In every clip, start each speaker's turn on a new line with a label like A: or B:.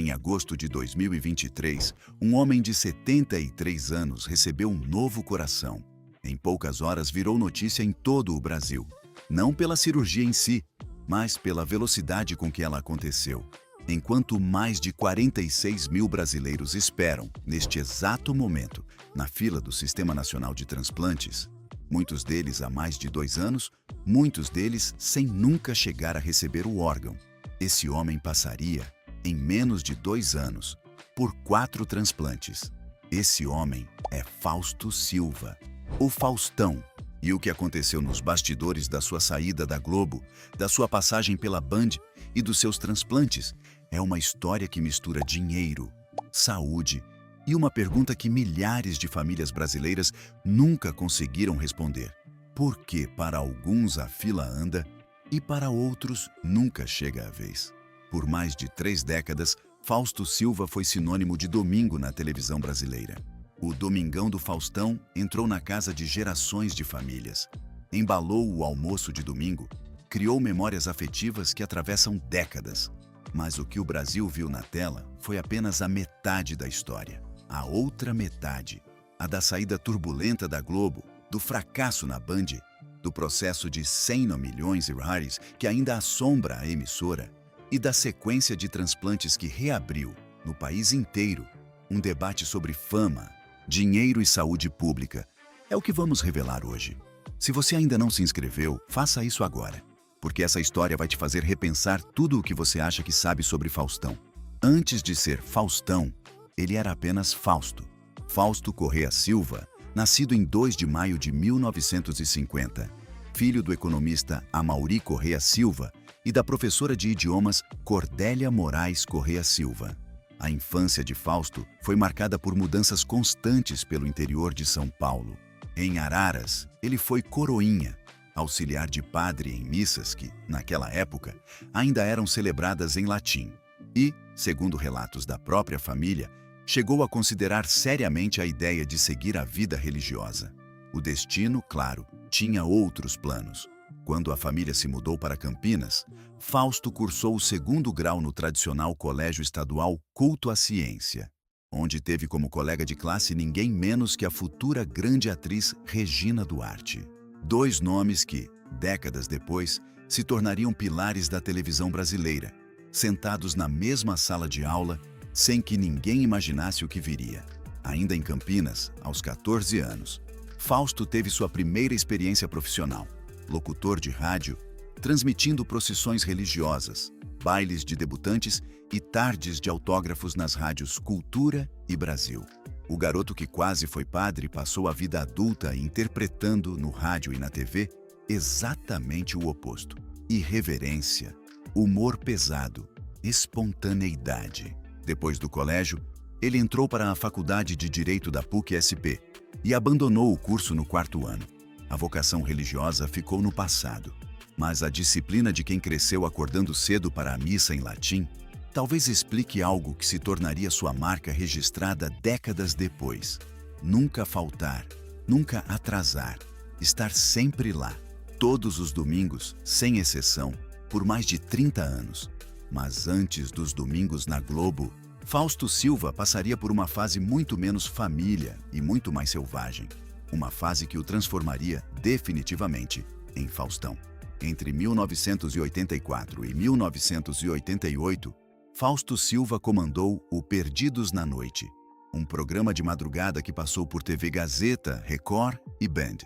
A: Em agosto de 2023, um homem de 73 anos recebeu um novo coração. Em poucas horas virou notícia em todo o Brasil. Não pela cirurgia em si, mas pela velocidade com que ela aconteceu. Enquanto mais de 46 mil brasileiros esperam, neste exato momento, na fila do Sistema Nacional de Transplantes, muitos deles há mais de 2 anos, muitos deles sem nunca chegar a receber o órgão. Esse homem passaria, em menos de 2 anos, por 4 transplantes. Esse homem é Fausto Silva, o Faustão. E o que aconteceu nos bastidores da sua saída da Globo, da sua passagem pela Band e dos seus transplantes é uma história que mistura dinheiro, saúde e uma pergunta que milhares de famílias brasileiras nunca conseguiram responder. Por que para alguns a fila anda e para outros nunca chega a vez? Por mais de 3 décadas, Fausto Silva foi sinônimo de domingo na televisão brasileira. O Domingão do Faustão entrou na casa de gerações de famílias. Embalou o almoço de domingo, criou memórias afetivas que atravessam décadas. Mas o que o Brasil viu na tela foi apenas a metade da história. A outra metade, a da saída turbulenta da Globo, do fracasso na Band, do processo de 100 milhões e rares que ainda assombra a emissora e da sequência de transplantes que reabriu, no país inteiro, um debate sobre fama, dinheiro e saúde pública. É o que vamos revelar hoje. Se você ainda não se inscreveu, faça isso agora, porque essa história vai te fazer repensar tudo o que você acha que sabe sobre Faustão. Antes de ser Faustão, ele era apenas Fausto. Fausto Corrêa Silva, nascido em 2 de maio de 1950, filho do economista Amaury Corrêa Silva e da professora de idiomas Cordélia Moraes Corrêa Silva. A infância de Fausto foi marcada por mudanças constantes pelo interior de São Paulo. Em Araras, ele foi coroinha, auxiliar de padre em missas que, naquela época, ainda eram celebradas em latim. E, segundo relatos da própria família, chegou a considerar seriamente a ideia de seguir a vida religiosa. O destino, claro, tinha outros planos. Quando a família se mudou para Campinas, Fausto cursou o 2º grau no tradicional Colégio Estadual Culto à Ciência, onde teve como colega de classe ninguém menos que a futura grande atriz Regina Duarte. 2 nomes que, décadas depois, se tornariam pilares da televisão brasileira, sentados na mesma sala de aula, sem que ninguém imaginasse o que viria. Ainda em Campinas, aos 14 anos, Fausto teve sua primeira experiência profissional. Locutor de rádio, transmitindo procissões religiosas, bailes de debutantes e tardes de autógrafos nas rádios Cultura e Brasil. O garoto que quase foi padre passou a vida adulta interpretando no rádio e na TV exatamente o oposto: irreverência, humor pesado, espontaneidade. Depois do colégio, ele entrou para a Faculdade de Direito da PUC-SP e abandonou o curso no 4º ano. A vocação religiosa ficou no passado, mas a disciplina de quem cresceu acordando cedo para a missa em latim talvez explique algo que se tornaria sua marca registrada décadas depois. Nunca faltar, nunca atrasar, estar sempre lá, todos os domingos, sem exceção, por mais de 30 anos. Mas antes dos domingos na Globo, Fausto Silva passaria por uma fase muito menos família e muito mais selvagem. Uma fase que o transformaria definitivamente em Faustão. Entre 1984 e 1988, Fausto Silva comandou o Perdidos na Noite, um programa de madrugada que passou por TV Gazeta, Record e Band.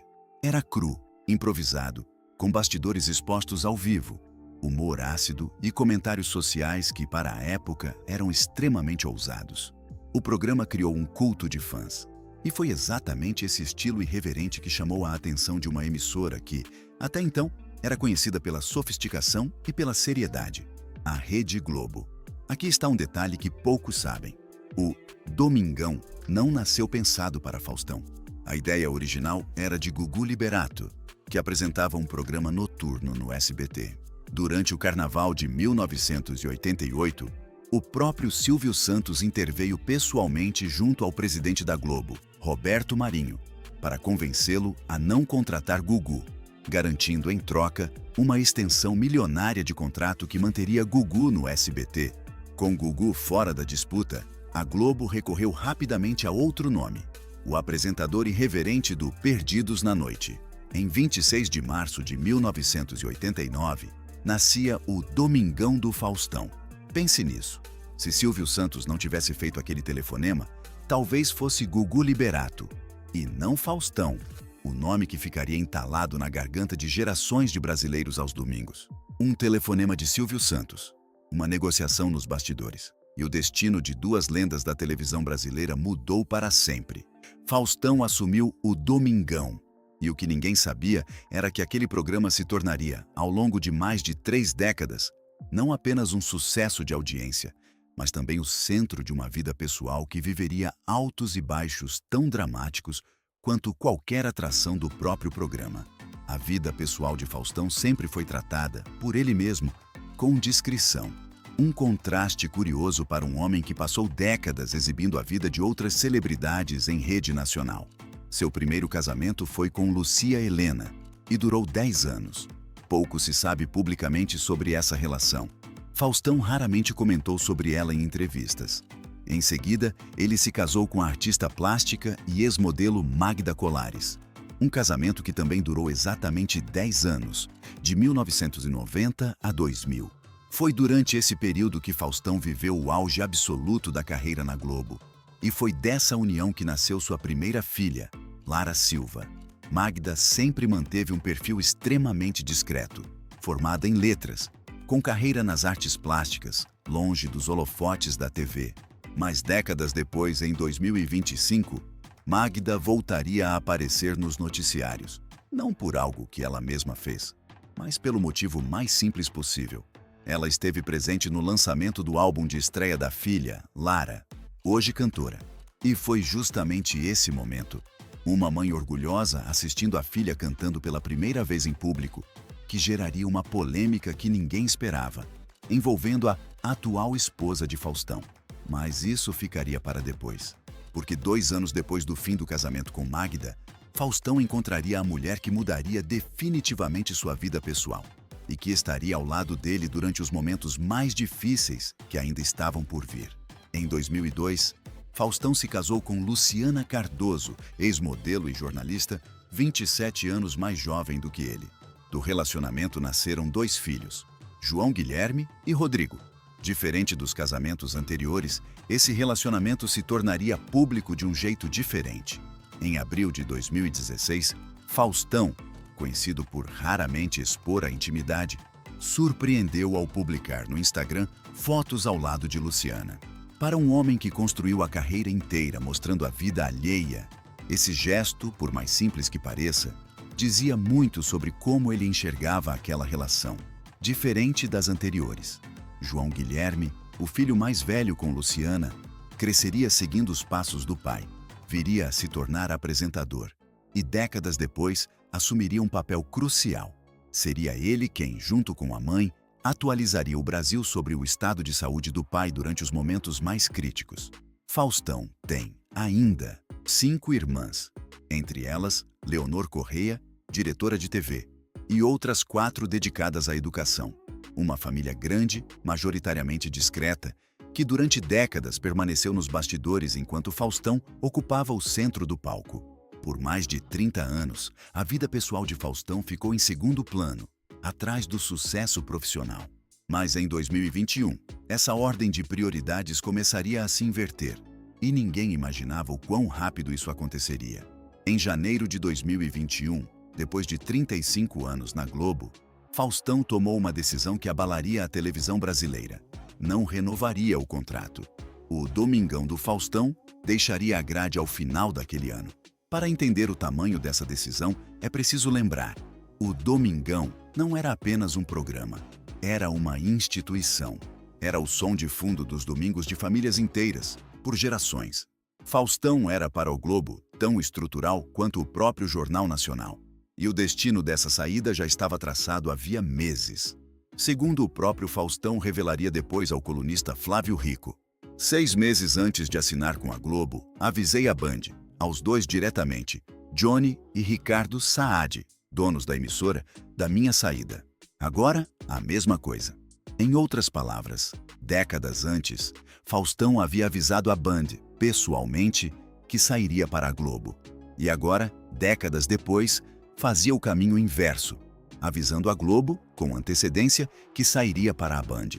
A: Era cru, improvisado, com bastidores expostos ao vivo, humor ácido e comentários sociais que, para a época, eram extremamente ousados. O programa criou um culto de fãs. E foi exatamente esse estilo irreverente que chamou a atenção de uma emissora que, até então, era conhecida pela sofisticação e pela seriedade: a Rede Globo. Aqui está um detalhe que poucos sabem. O Domingão não nasceu pensado para Faustão. A ideia original era de Gugu Liberato, que apresentava um programa noturno no SBT. Durante o Carnaval de 1988, o próprio Silvio Santos interveio pessoalmente junto ao presidente da Globo, Roberto Marinho, para convencê-lo a não contratar Gugu, garantindo em troca uma extensão milionária de contrato que manteria Gugu no SBT Com Gugu fora da disputa, a Globo recorreu rapidamente a outro nome, o apresentador irreverente do Perdidos na Noite. Em 26 de março de 1989, nascia o Domingão do Faustão. Pense nisso. Se Silvio Santos não tivesse feito aquele telefonema, talvez fosse Gugu Liberato, e não Faustão, o nome que ficaria entalado na garganta de gerações de brasileiros aos domingos. Um telefonema de Silvio Santos, uma negociação nos bastidores, e o destino de duas lendas da televisão brasileira mudou para sempre. Faustão assumiu o Domingão, e o que ninguém sabia era que aquele programa se tornaria, ao longo de mais de 3 décadas, não apenas um sucesso de audiência, mas também o centro de uma vida pessoal que viveria altos e baixos tão dramáticos quanto qualquer atração do próprio programa. A vida pessoal de Faustão sempre foi tratada, por ele mesmo, com discrição. Um contraste curioso para um homem que passou décadas exibindo a vida de outras celebridades em rede nacional. Seu primeiro casamento foi com Lucia Helena e durou 10 anos. Pouco se sabe publicamente sobre essa relação. Faustão raramente comentou sobre ela em entrevistas. Em seguida, ele se casou com a artista plástica e ex-modelo Magda Colares. Um casamento que também durou exatamente 10 anos, de 1990 a 2000. Foi durante esse período que Faustão viveu o auge absoluto da carreira na Globo. E foi dessa união que nasceu sua primeira filha, Lara Silva. Magda sempre manteve um perfil extremamente discreto, formada em letras, com carreira nas artes plásticas, longe dos holofotes da TV. Mas décadas depois, em 2025, Magda voltaria a aparecer nos noticiários, não por algo que ela mesma fez, mas pelo motivo mais simples possível. Ela esteve presente no lançamento do álbum de estreia da filha, Lara, hoje cantora. E foi justamente esse momento, uma mãe orgulhosa assistindo a filha cantando pela primeira vez em público, que geraria uma polêmica que ninguém esperava, envolvendo a atual esposa de Faustão. Mas isso ficaria para depois, porque 2 anos depois do fim do casamento com Magda, Faustão encontraria a mulher que mudaria definitivamente sua vida pessoal e que estaria ao lado dele durante os momentos mais difíceis que ainda estavam por vir. Em 2002, Faustão se casou com Luciana Cardoso, ex-modelo e jornalista, 27 anos mais jovem do que ele. Do relacionamento nasceram 2 filhos, João Guilherme e Rodrigo. Diferente dos casamentos anteriores, esse relacionamento se tornaria público de um jeito diferente. Em abril de 2016, Faustão, conhecido por raramente expor a intimidade, surpreendeu ao publicar no Instagram fotos ao lado de Luciana. Para um homem que construiu a carreira inteira mostrando a vida alheia, esse gesto, por mais simples que pareça, dizia muito sobre como ele enxergava aquela relação, diferente das anteriores. João Guilherme, o filho mais velho com Luciana, cresceria seguindo os passos do pai, viria a se tornar apresentador e décadas depois assumiria um papel crucial. Seria ele quem, junto com a mãe, atualizaria o Brasil sobre o estado de saúde do pai durante os momentos mais críticos. Faustão tem, ainda, 5 irmãs, entre elas Leonor Correia, diretora de TV, e outras 4 dedicadas à educação. Uma família grande, majoritariamente discreta, que durante décadas permaneceu nos bastidores enquanto Faustão ocupava o centro do palco. Por mais de 30 anos, a vida pessoal de Faustão ficou em segundo plano, atrás do sucesso profissional. Mas em 2021, essa ordem de prioridades começaria a se inverter, e ninguém imaginava o quão rápido isso aconteceria. Em janeiro de 2021, depois de 35 anos na Globo, Faustão tomou uma decisão que abalaria a televisão brasileira. Não renovaria o contrato. O Domingão do Faustão deixaria a grade ao final daquele ano. Para entender o tamanho dessa decisão, é preciso lembrar: o Domingão não era apenas um programa, era uma instituição. Era o som de fundo dos domingos de famílias inteiras, por gerações. Faustão era para o Globo tão estrutural quanto o próprio Jornal Nacional. E o destino dessa saída já estava traçado havia meses. Segundo o próprio Faustão revelaria depois ao colunista Flávio Rico: 6 meses antes de assinar com a Globo, avisei a Band, aos 2 diretamente, Johnny e Ricardo Saad, donos da emissora, da minha saída. Agora, a mesma coisa. Em outras palavras, décadas antes, Faustão havia avisado a Band, pessoalmente, que sairia para a Globo. E agora, décadas depois, fazia o caminho inverso, avisando a Globo, com antecedência, que sairia para a Band.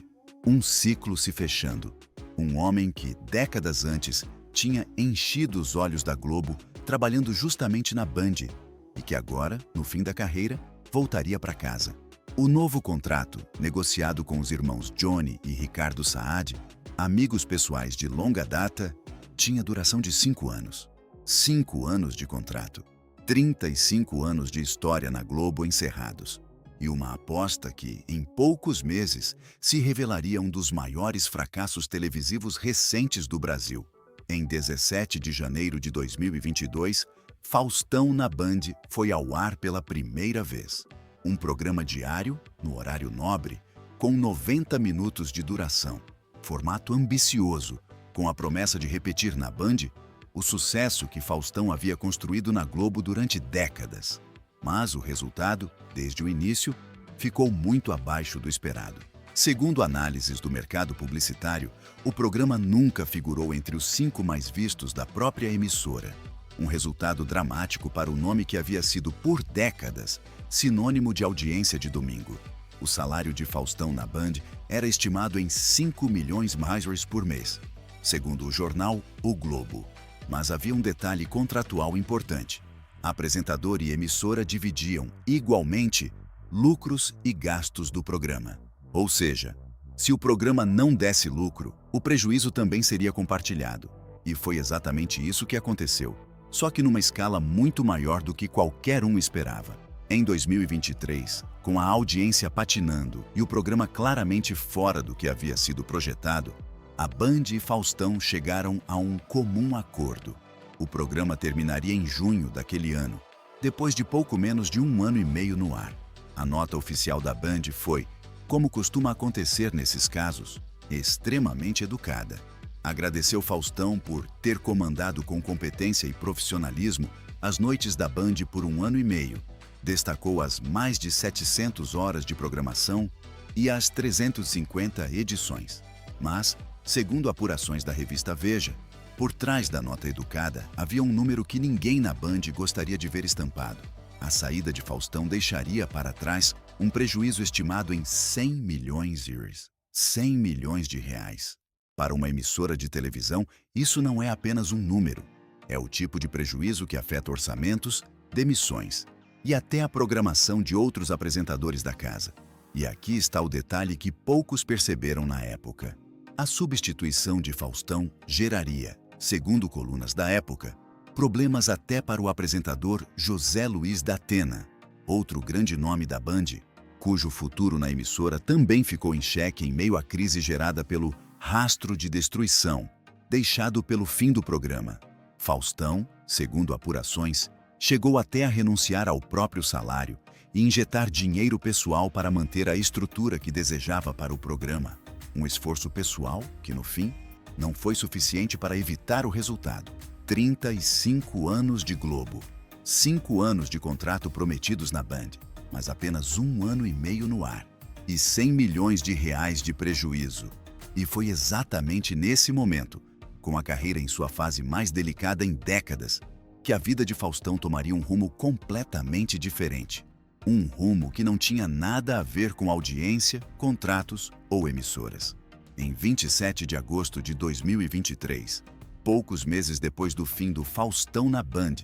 A: Um ciclo se fechando. Um homem que, décadas antes, tinha enchido os olhos da Globo trabalhando justamente na Band e que agora, no fim da carreira, voltaria para casa. O novo contrato, negociado com os irmãos Johnny e Ricardo Saad, amigos pessoais de longa data, tinha duração de 5 anos. 5 anos de contrato. 35 anos de história na Globo encerrados. E uma aposta que, em poucos meses, se revelaria um dos maiores fracassos televisivos recentes do Brasil. Em 17 de janeiro de 2022, Faustão na Band foi ao ar pela primeira vez. Um programa diário, no horário nobre, com 90 minutos de duração. Formato ambicioso, com a promessa de repetir na Band o sucesso que Faustão havia construído na Globo durante décadas. Mas o resultado, desde o início, ficou muito abaixo do esperado. Segundo análises do mercado publicitário, o programa nunca figurou entre os 5 mais vistos da própria emissora. Um resultado dramático para o nome que havia sido, por décadas, sinônimo de audiência de domingo. O salário de Faustão na Band era estimado em 5 milhões mais por mês, segundo o jornal O Globo. Mas havia um detalhe contratual importante. Apresentador e emissora dividiam, igualmente, lucros e gastos do programa. Ou seja, se o programa não desse lucro, o prejuízo também seria compartilhado. E foi exatamente isso que aconteceu, só que numa escala muito maior do que qualquer um esperava. Em 2023, com a audiência patinando e o programa claramente fora do que havia sido projetado, a Band e Faustão chegaram a um comum acordo. O programa terminaria em junho daquele ano, depois de pouco menos de 1 ano e meio no ar. A nota oficial da Band foi, como costuma acontecer nesses casos, extremamente educada. Agradeceu Faustão por ter comandado com competência e profissionalismo as noites da Band por 1 ano e meio. Destacou as mais de 700 horas de programação e as 350 edições. Mas, segundo apurações da revista Veja, por trás da nota educada havia um número que ninguém na Band gostaria de ver estampado. A saída de Faustão deixaria para trás um prejuízo estimado em 100 milhões de reais. 100 milhões de reais. Para uma emissora de televisão, isso não é apenas um número. É o tipo de prejuízo que afeta orçamentos, demissões e até a programação de outros apresentadores da casa. E aqui está o detalhe que poucos perceberam na época. A substituição de Faustão geraria, segundo colunas da época, problemas até para o apresentador José Luiz da Atena, outro grande nome da Band, cujo futuro na emissora também ficou em xeque em meio à crise gerada pelo rastro de destruição deixado pelo fim do programa. Faustão, segundo apurações, chegou até a renunciar ao próprio salário e injetar dinheiro pessoal para manter a estrutura que desejava para o programa. Um esforço pessoal que, no fim, não foi suficiente para evitar o resultado. 35 anos de Globo, 5 anos de contrato prometidos na Band, mas apenas 1 ano e meio no ar, e 100 milhões de reais de prejuízo. E foi exatamente nesse momento, com a carreira em sua fase mais delicada em décadas, que a vida de Faustão tomaria um rumo completamente diferente. Um rumo que não tinha nada a ver com audiência, contratos ou emissoras. Em 27 de agosto de 2023, poucos meses depois do fim do Faustão na Band,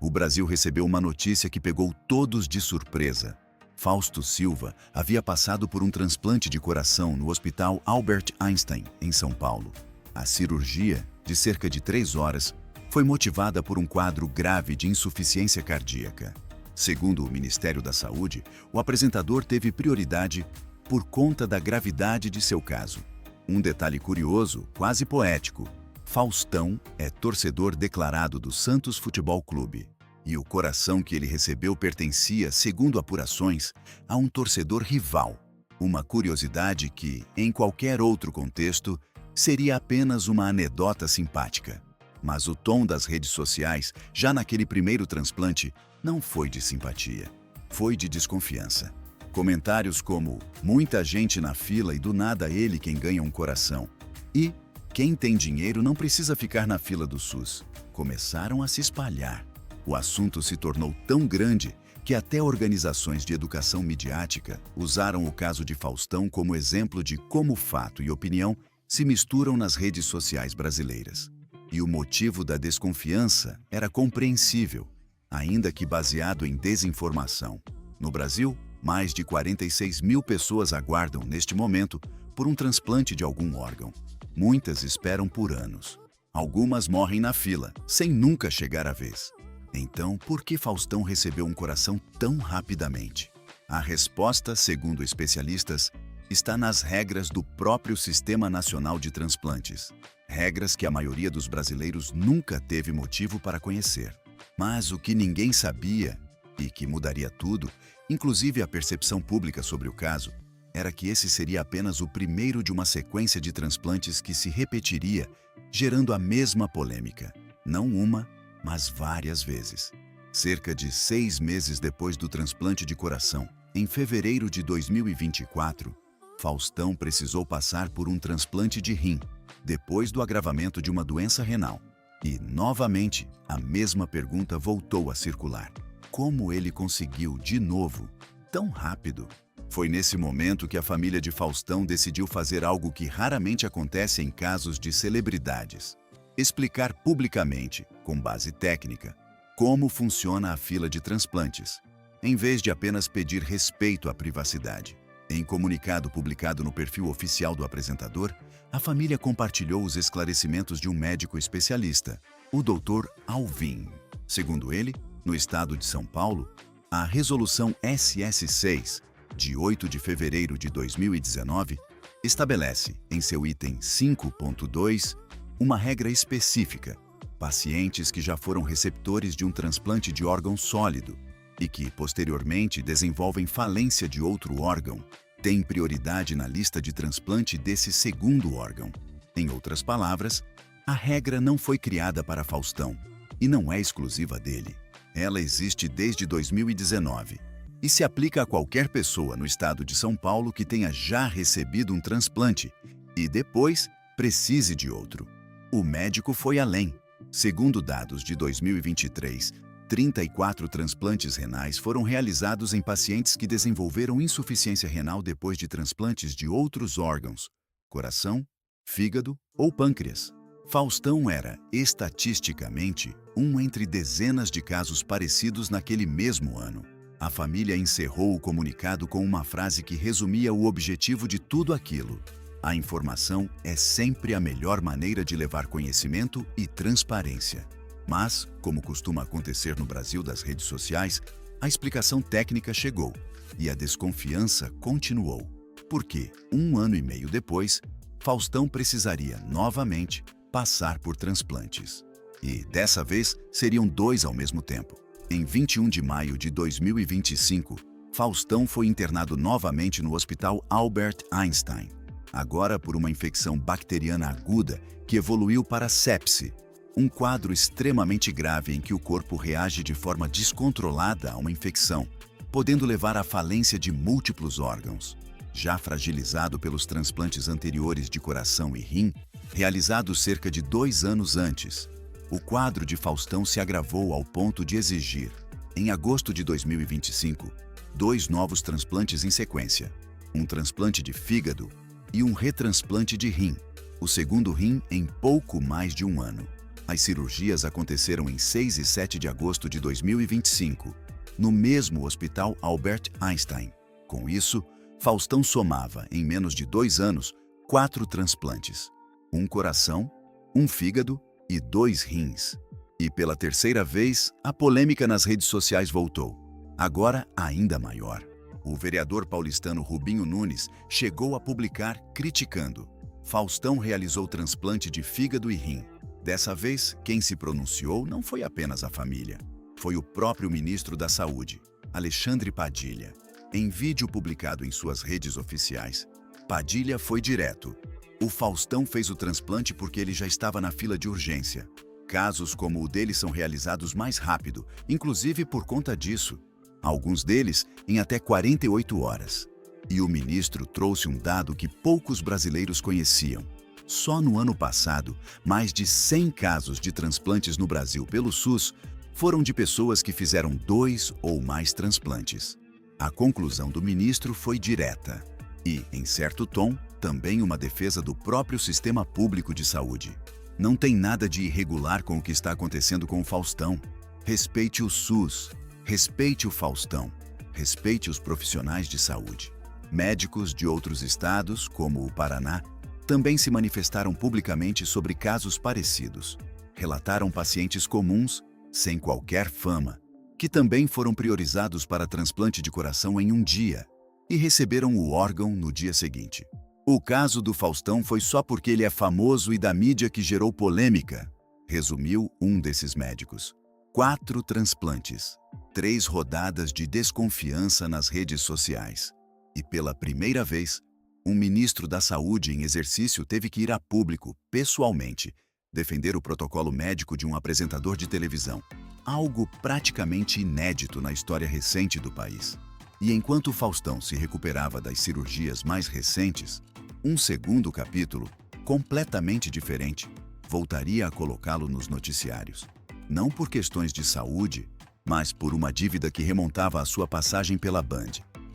A: o Brasil recebeu uma notícia que pegou todos de surpresa. Fausto Silva havia passado por um transplante de coração no Hospital Albert Einstein, em São Paulo. A cirurgia, de cerca de 3 horas, foi motivada por um quadro grave de insuficiência cardíaca. Segundo o Ministério da Saúde, o apresentador teve prioridade por conta da gravidade de seu caso. Um detalhe curioso, quase poético: Faustão é torcedor declarado do Santos Futebol Clube. E o coração que ele recebeu pertencia, segundo apurações, a um torcedor rival. Uma curiosidade que, em qualquer outro contexto, seria apenas uma anedota simpática. Mas o tom das redes sociais, já naquele primeiro transplante, não foi de simpatia. Foi de desconfiança. Comentários como "muita gente na fila e do nada ele quem ganha um coração" e "quem tem dinheiro não precisa ficar na fila do SUS" começaram a se espalhar. O assunto se tornou tão grande que até organizações de educação midiática usaram o caso de Faustão como exemplo de como fato e opinião se misturam nas redes sociais brasileiras. E o motivo da desconfiança era compreensível, ainda que baseado em desinformação. No Brasil, mais de 46 mil pessoas aguardam, neste momento, por um transplante de algum órgão. Muitas esperam por anos. Algumas morrem na fila, sem nunca chegar à vez. Então, por que Faustão recebeu um coração tão rapidamente? A resposta, segundo especialistas, está nas regras do próprio Sistema Nacional de Transplantes. Regras que a maioria dos brasileiros nunca teve motivo para conhecer. Mas o que ninguém sabia, e que mudaria tudo, inclusive a percepção pública sobre o caso, era que esse seria apenas o primeiro de uma sequência de transplantes que se repetiria, gerando a mesma polêmica. Não uma, mas várias vezes. Cerca de 6 meses depois do transplante de coração, em fevereiro de 2024, Faustão precisou passar por um transplante de rim, depois do agravamento de uma doença renal. E, novamente, a mesma pergunta voltou a circular. Como ele conseguiu, de novo, tão rápido? Foi nesse momento que a família de Faustão decidiu fazer algo que raramente acontece em casos de celebridades. Explicar publicamente, com base técnica, como funciona a fila de transplantes, em vez de apenas pedir respeito à privacidade. Em comunicado publicado no perfil oficial do apresentador, a família compartilhou os esclarecimentos de um médico especialista, o Dr. Alvim. Segundo ele, no estado de São Paulo, a Resolução SS6, de 8 de fevereiro de 2019, estabelece, em seu item 5.2, uma regra específica: pacientes que já foram receptores de um transplante de órgão sólido e que, posteriormente, desenvolvem falência de outro órgão, têm prioridade na lista de transplante desse segundo órgão. Em outras palavras, a regra não foi criada para Faustão e não é exclusiva dele. Ela existe desde 2019 e se aplica a qualquer pessoa no estado de São Paulo que tenha já recebido um transplante e depois precise de outro. O médico foi além. Segundo dados de 2023, 34 transplantes renais foram realizados em pacientes que desenvolveram insuficiência renal depois de transplantes de outros órgãos, coração, fígado ou pâncreas. Faustão era, estatisticamente, um entre dezenas de casos parecidos naquele mesmo ano. A família encerrou o comunicado com uma frase que resumia o objetivo de tudo aquilo: a informação é sempre a melhor maneira de levar conhecimento e transparência. Mas, como costuma acontecer no Brasil das redes sociais, a explicação técnica chegou e a desconfiança continuou. Porque, 1 ano e meio depois, Faustão precisaria, novamente, passar por transplantes. E, dessa vez, seriam 2 ao mesmo tempo. Em 21 de maio de 2025, Faustão foi internado novamente no Hospital Albert Einstein, agora por uma infecção bacteriana aguda que evoluiu para sepse, um quadro extremamente grave em que o corpo reage de forma descontrolada a uma infecção, podendo levar à falência de múltiplos órgãos. Já fragilizado pelos transplantes anteriores de coração e rim, realizados cerca de 2 anos antes, o quadro de Faustão se agravou ao ponto de exigir, em agosto de 2025, 2 novos transplantes em sequência, um transplante de fígado e um retransplante de rim, o segundo rim em pouco mais de 1 ano. As cirurgias aconteceram em 6 e 7 de agosto de 2025, no mesmo Hospital Albert Einstein. Com isso, Faustão somava, em menos de 2 anos, 4 transplantes: um coração, um fígado e 2 rins. E pela terceira vez, a polêmica nas redes sociais voltou, agora ainda maior. O vereador paulistano Rubinho Nunes chegou a publicar criticando: Faustão realizou transplante de fígado e rim. Dessa vez, quem se pronunciou não foi apenas a família. Foi o próprio ministro da Saúde, Alexandre Padilha. Em vídeo publicado em suas redes oficiais, Padilha foi direto: o Faustão fez o transplante porque ele já estava na fila de urgência. Casos como o dele são realizados mais rápido, inclusive por conta disso. alguns deles em até 48 horas. E o ministro trouxe um dado que poucos brasileiros conheciam. Só no ano passado, mais de 100 casos de transplantes no Brasil pelo SUS foram de pessoas que fizeram 2 ou mais transplantes. A conclusão do ministro foi direta e, em certo tom, também uma defesa do próprio sistema público de saúde. Não tem nada de irregular com o que está acontecendo com o Faustão. Respeite o SUS, respeite o Faustão, respeite os profissionais de saúde. Médicos de outros estados, como o Paraná, também se manifestaram publicamente sobre casos parecidos. Relataram pacientes comuns, sem qualquer fama, que também foram priorizados para transplante de coração em um dia e receberam o órgão no dia seguinte. O caso do Faustão foi só porque ele é famoso e da mídia que gerou polêmica, resumiu um desses médicos. 4 transplantes, 3 rodadas de desconfiança nas redes sociais. E pela primeira vez, um ministro da Saúde em exercício teve que ir a público, pessoalmente, defender o protocolo médico de um apresentador de televisão. Algo praticamente inédito na história recente do país. E enquanto Faustão se recuperava das cirurgias mais recentes, um segundo capítulo, completamente diferente, voltaria a colocá-lo nos noticiários. Não por questões de saúde, mas por uma dívida que remontava à sua passagem pela Band.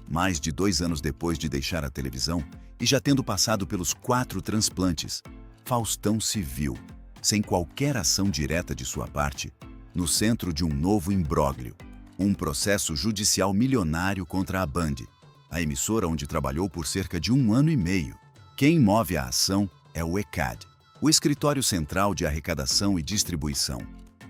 A: Mais de 2 anos depois de deixar a televisão e já tendo passado pelos 4 transplantes, Faustão se viu, sem qualquer ação direta de sua parte, no centro de um novo imbróglio, um processo judicial milionário contra a Band, a emissora onde trabalhou por cerca de 1 ano e meio. Quem move a ação é o ECAD, o Escritório Central de Arrecadação e Distribuição,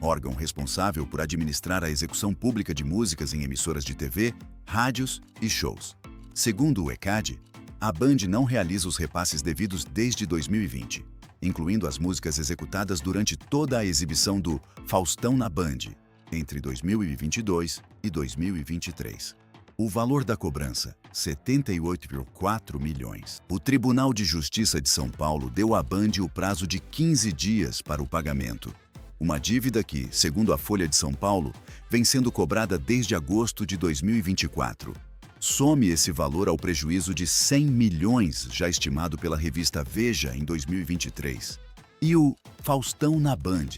A: órgão responsável por administrar a execução pública de músicas em emissoras de TV, rádios e shows. Segundo o ECAD, a Band não realiza os repasses devidos desde 2020, incluindo as músicas executadas durante toda a exibição do Faustão na Band, entre 2022 e 2023. O valor da cobrança, 78,4 milhões. O Tribunal de Justiça de São Paulo deu à Band o prazo de 15 dias para o pagamento. Uma dívida que, segundo a Folha de São Paulo, vem sendo cobrada desde agosto de 2024. Some esse valor ao prejuízo de 100 milhões já estimado pela revista Veja em 2023. E o Faustão na Band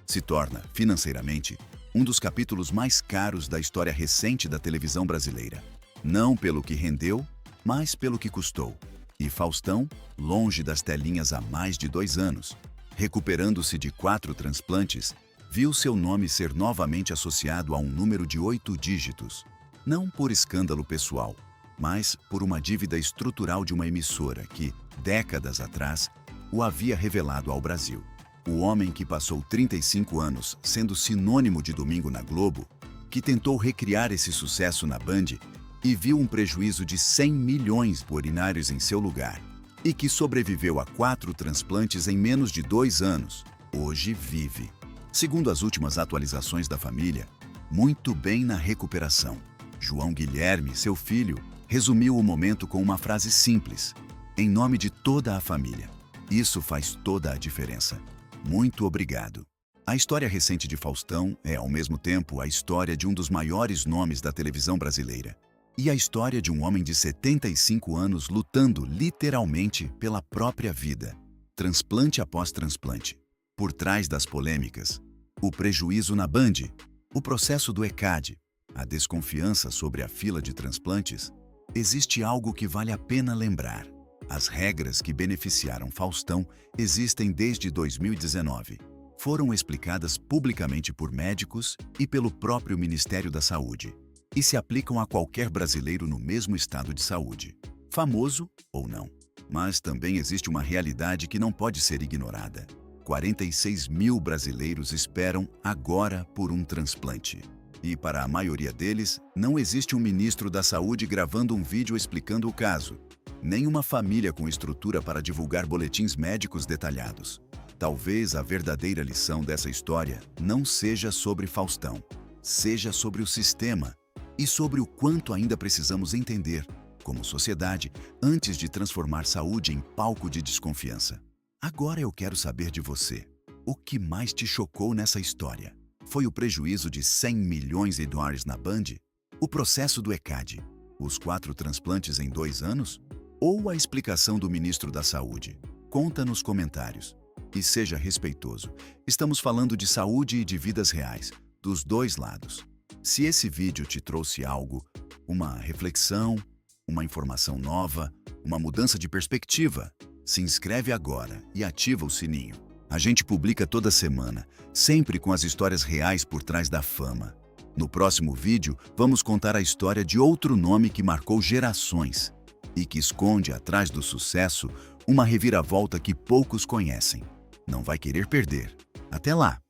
A: se torna, financeiramente, um dos capítulos mais caros da história recente da televisão brasileira. Não pelo que rendeu, mas pelo que custou. E Faustão, longe das telinhas há mais de 2 anos, recuperando-se de 4 transplantes, viu seu nome ser novamente associado a um número de 8 dígitos. Não por escândalo pessoal, mas por uma dívida estrutural de uma emissora que, décadas atrás, o havia revelado ao Brasil. O homem que passou 35 anos sendo sinônimo de Domingo na Globo, que tentou recriar esse sucesso na Band e viu um prejuízo de 100 milhões urinários em seu lugar, e que sobreviveu a 4 transplantes em menos de 2 anos, hoje vive, segundo as últimas atualizações da família, muito bem na recuperação. João Guilherme, seu filho, resumiu o momento com uma frase simples, em nome de toda a família. Isso faz toda a diferença. Muito obrigado. A história recente de Faustão é, ao mesmo tempo, a história de um dos maiores nomes da televisão brasileira. E a história de um homem de 75 anos lutando literalmente pela própria vida. Transplante após transplante. Por trás das polêmicas, o prejuízo na Band, o processo do ECAD, a desconfiança sobre a fila de transplantes, existe algo que vale a pena lembrar. As regras que beneficiaram Faustão existem desde 2019. Foram explicadas publicamente por médicos e pelo próprio Ministério da Saúde e se aplicam a qualquer brasileiro no mesmo estado de saúde, famoso ou não. Mas também existe uma realidade que não pode ser ignorada. 46 mil brasileiros esperam agora por um transplante. E para a maioria deles, não existe um ministro da Saúde gravando um vídeo explicando o caso, nem uma família com estrutura para divulgar boletins médicos detalhados. Talvez a verdadeira lição dessa história não seja sobre Faustão, seja sobre o sistema e sobre o quanto ainda precisamos entender, como sociedade, antes de transformar saúde em palco de desconfiança. Agora eu quero saber de você. O que mais te chocou nessa história? Foi o prejuízo de 100 milhões de dólares na Band? O processo do ECAD, os 4 transplantes em 2 anos? Ou a explicação do ministro da Saúde? Conta nos comentários. E seja respeitoso. Estamos falando de saúde e de vidas reais, dos 2 lados. Se esse vídeo te trouxe algo, uma reflexão, uma informação nova, uma mudança de perspectiva, se inscreve agora e ativa o sininho. A gente publica toda semana, sempre com as histórias reais por trás da fama. No próximo vídeo, vamos contar a história de outro nome que marcou gerações e que esconde atrás do sucesso uma reviravolta que poucos conhecem. Não vai querer perder. Até lá!